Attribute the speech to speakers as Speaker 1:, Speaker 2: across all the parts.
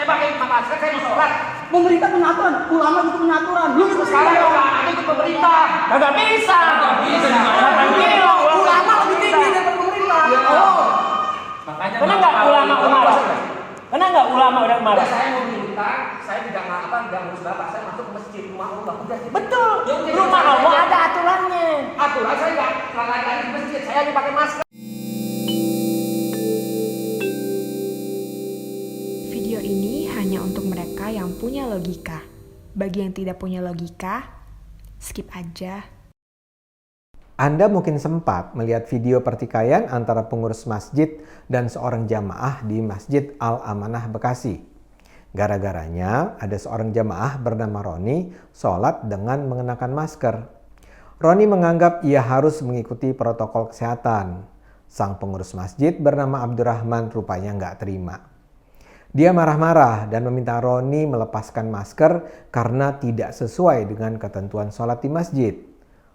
Speaker 1: Saya pakai masker, saya mau sholat.
Speaker 2: Pemerintah punya aturan, ulama itu punya aturan. Lu itu
Speaker 1: Sekarang ulama ikut pemerintah.
Speaker 3: Kagak bisa.
Speaker 2: Siapa bilang ulama lebih tinggi daripada pemerintah? Oh.
Speaker 1: Makanya
Speaker 3: Pernah nggak ulama marah? Pernah nggak ulama udah marah?
Speaker 1: Saya mau minta, saya tidak ngurus bapak, saya masuk ke masjid rumah Allah. Udah,
Speaker 3: Betul.
Speaker 1: Ya,
Speaker 3: Rumah Allah ada aturannya.
Speaker 1: aturan saya nggak lari-lari di masjid, saya hanya pakai masker.
Speaker 4: Video ini hanya untuk mereka yang punya logika. Bagi yang tidak punya logika, skip aja.
Speaker 5: Anda mungkin sempat melihat video pertikaian antara pengurus masjid dan seorang jamaah di Masjid Al-Amanah Bekasi. Gara-garanya ada seorang jamaah bernama Roni sholat dengan mengenakan masker. Roni menganggap ia harus mengikuti protokol kesehatan. Sang pengurus masjid bernama Abdurrahman rupanya nggak terima. Dia marah-marah dan meminta Roni melepaskan masker karena tidak sesuai dengan ketentuan sholat di masjid.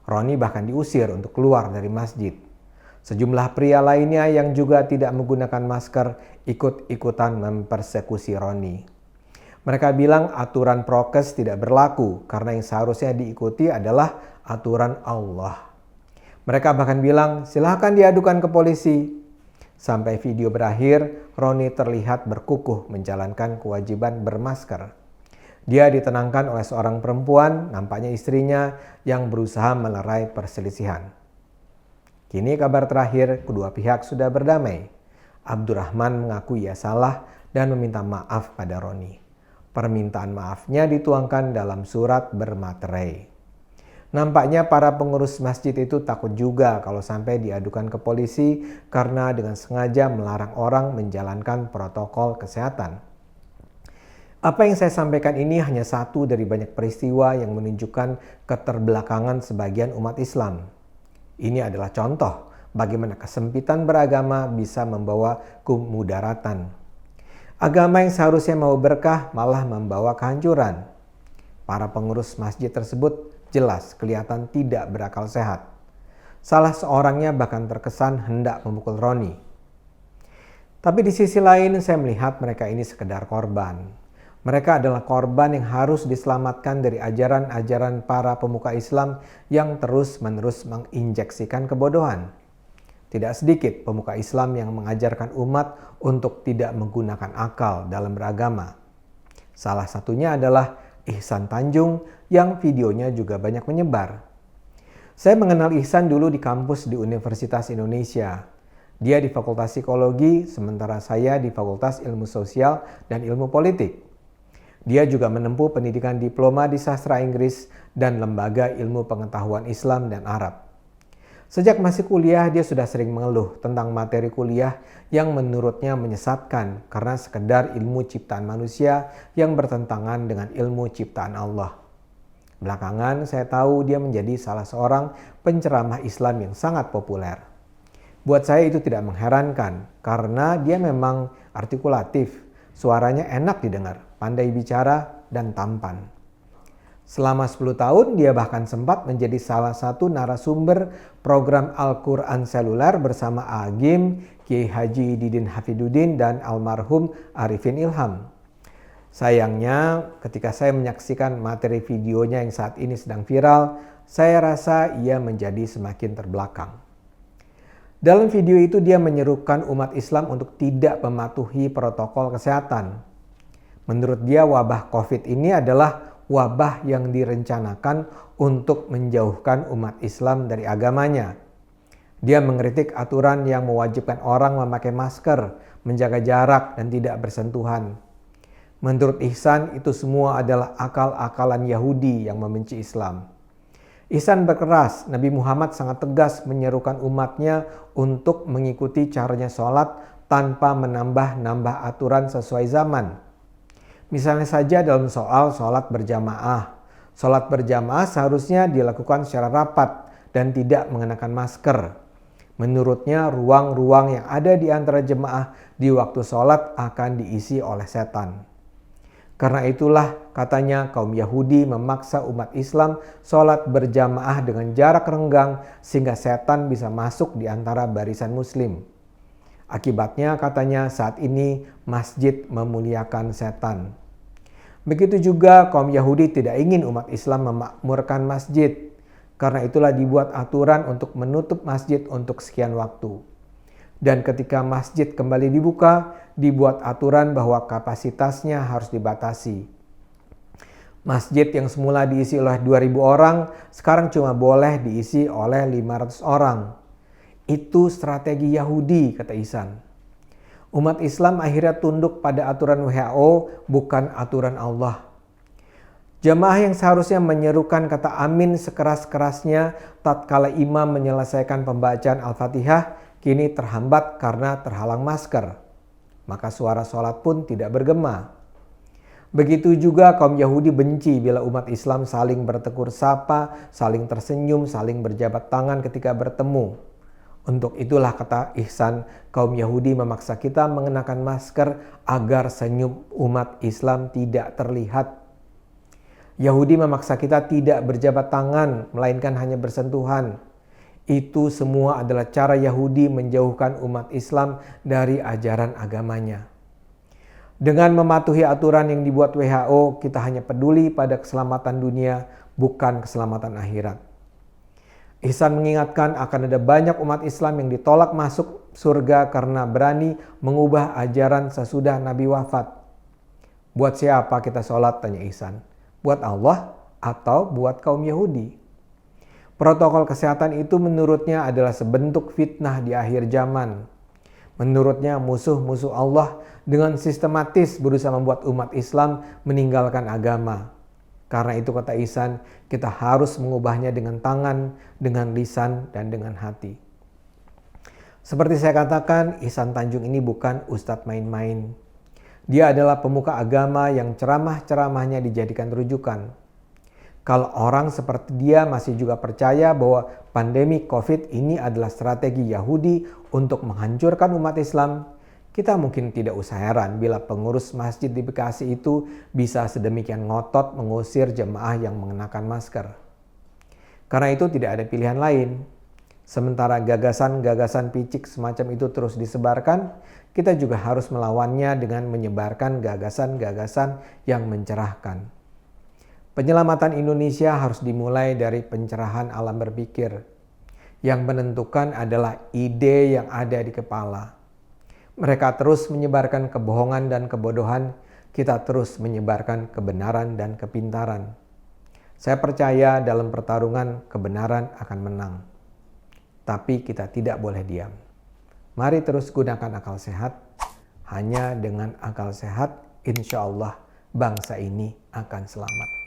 Speaker 5: Roni bahkan diusir untuk keluar dari masjid. Sejumlah pria lainnya yang juga tidak menggunakan masker ikut-ikutan mempersekusi Roni. Mereka bilang aturan prokes tidak berlaku karena yang seharusnya diikuti adalah aturan Allah. Mereka bahkan bilang silakan diadukan ke polisi. Sampai video berakhir, Roni terlihat berkukuh menjalankan kewajiban bermasker. Dia ditenangkan oleh seorang perempuan, nampaknya istrinya, yang berusaha melerai perselisihan. Kini kabar terakhir, kedua pihak sudah berdamai. Abdurrahman mengaku ia salah dan meminta maaf pada Roni. Permintaan maafnya dituangkan dalam surat bermaterai. Nampaknya para pengurus masjid itu takut juga kalau sampai diadukan ke polisi karena dengan sengaja melarang orang menjalankan protokol kesehatan. Apa yang saya sampaikan ini hanya satu dari banyak peristiwa yang menunjukkan keterbelakangan sebagian umat Islam. Ini adalah contoh bagaimana kesempitan beragama bisa membawa kemudaratan. Agama yang seharusnya mau berkah malah membawa kehancuran. Para pengurus masjid tersebut jelas kelihatan tidak berakal sehat. Salah seorangnya bahkan terkesan hendak memukul Roni. Tapi di sisi lain saya melihat mereka ini sekedar korban. Mereka adalah korban yang harus diselamatkan dari ajaran-ajaran para pemuka Islam yang terus-menerus menginjeksikan kebodohan. Tidak sedikit pemuka Islam yang mengajarkan umat untuk tidak menggunakan akal dalam beragama. Salah satunya adalah Ihsan Tanjung yang videonya juga banyak menyebar. Saya mengenal Ihsan dulu di kampus di Universitas Indonesia. Dia di Fakultas Psikologi, sementara saya di Fakultas Ilmu Sosial dan Ilmu Politik. Dia juga menempuh pendidikan diploma di sastra Inggris dan lembaga ilmu pengetahuan Islam dan Arab. Sejak masih kuliah, dia sudah sering mengeluh tentang materi kuliah yang menurutnya menyesatkan karena sekedar ilmu ciptaan manusia yang bertentangan dengan ilmu ciptaan Allah. Belakangan saya tahu dia menjadi salah seorang penceramah Islam yang sangat populer. Buat saya itu tidak mengherankan karena dia memang artikulatif, suaranya enak didengar, pandai bicara, dan tampan. Selama 10 tahun, dia bahkan sempat menjadi salah satu narasumber program Al-Quran seluler bersama Agim, Kiai Haji Didin Hafiduddin, dan almarhum Arifin Ilham. Sayangnya, ketika saya menyaksikan materi videonya yang saat ini sedang viral, saya rasa ia menjadi semakin terbelakang. Dalam video itu dia menyerukan umat Islam untuk tidak mematuhi protokol kesehatan. Menurut dia wabah COVID ini adalah wabah yang direncanakan untuk menjauhkan umat Islam dari agamanya. Dia mengkritik aturan yang mewajibkan orang memakai masker, menjaga jarak, dan tidak bersentuhan. Menurut Ihsan, itu semua adalah akal-akalan Yahudi yang membenci Islam. Ihsan berkeras, Nabi Muhammad sangat tegas menyerukan umatnya untuk mengikuti caranya sholat tanpa menambah-nambah aturan sesuai zaman. Misalnya saja dalam soal sholat berjamaah. Sholat berjamaah seharusnya dilakukan secara rapat dan tidak mengenakan masker. Menurutnya ruang-ruang yang ada di antara jemaah di waktu sholat akan diisi oleh setan. Karena itulah katanya kaum Yahudi memaksa umat Islam sholat berjamaah dengan jarak renggang sehingga setan bisa masuk di antara barisan muslim. Akibatnya katanya saat ini masjid memuliakan setan. Begitu juga kaum Yahudi tidak ingin umat Islam memakmurkan masjid. Karena itulah dibuat aturan untuk menutup masjid untuk sekian waktu. Dan ketika masjid kembali dibuka, dibuat aturan bahwa kapasitasnya harus dibatasi. Masjid yang semula diisi oleh 2.000 orang, sekarang cuma boleh diisi oleh 500 orang. Itu strategi Yahudi, kata Ihsan. Umat Islam akhirnya tunduk pada aturan WHO, bukan aturan Allah. Jamaah yang seharusnya menyerukan kata amin sekeras-kerasnya tatkala imam menyelesaikan pembacaan Al-Fatihah, kini terhambat karena terhalang masker. Maka suara sholat pun tidak bergema. Begitu juga kaum Yahudi benci bila umat Islam saling bertegur sapa, saling tersenyum, saling berjabat tangan ketika bertemu. Untuk itulah kata Ihsan, kaum Yahudi memaksa kita mengenakan masker agar senyum umat Islam tidak terlihat. Yahudi memaksa kita tidak berjabat tangan, melainkan hanya bersentuhan. Itu semua adalah cara Yahudi menjauhkan umat Islam dari ajaran agamanya. Dengan mematuhi aturan yang dibuat WHO, kita hanya peduli pada keselamatan dunia, bukan keselamatan akhirat. Ihsan mengingatkan akan ada banyak umat Islam yang ditolak masuk surga karena berani mengubah ajaran sesudah Nabi wafat. Buat siapa kita sholat, tanya Ihsan? Buat Allah atau buat kaum Yahudi? Protokol kesehatan itu menurutnya adalah sebentuk fitnah di akhir zaman. Menurutnya musuh-musuh Allah dengan sistematis berusaha membuat umat Islam meninggalkan agama. Karena itu kata Ihsan, kita harus mengubahnya dengan tangan, dengan lisan, dan dengan hati. Seperti saya katakan, Ihsan Tanjung ini bukan ustadz main-main. Dia adalah pemuka agama yang ceramah-ceramahnya dijadikan rujukan. Kalau orang seperti dia masih juga percaya bahwa pandemi COVID ini adalah strategi Yahudi untuk menghancurkan umat Islam, kita mungkin tidak usah heran bila pengurus masjid di Bekasi itu bisa sedemikian ngotot mengusir jemaah yang mengenakan masker. Karena itu tidak ada pilihan lain. Sementara gagasan-gagasan picik semacam itu terus disebarkan, kita juga harus melawannya dengan menyebarkan gagasan-gagasan yang mencerahkan. Penyelamatan Indonesia harus dimulai dari pencerahan alam berpikir. Yang menentukan adalah ide yang ada di kepala. Mereka terus menyebarkan kebohongan dan kebodohan, kita terus menyebarkan kebenaran dan kepintaran. Saya percaya dalam pertarungan kebenaran akan menang. Tapi kita tidak boleh diam. Mari terus gunakan akal sehat. Hanya dengan akal sehat, insya Allah bangsa ini akan selamat.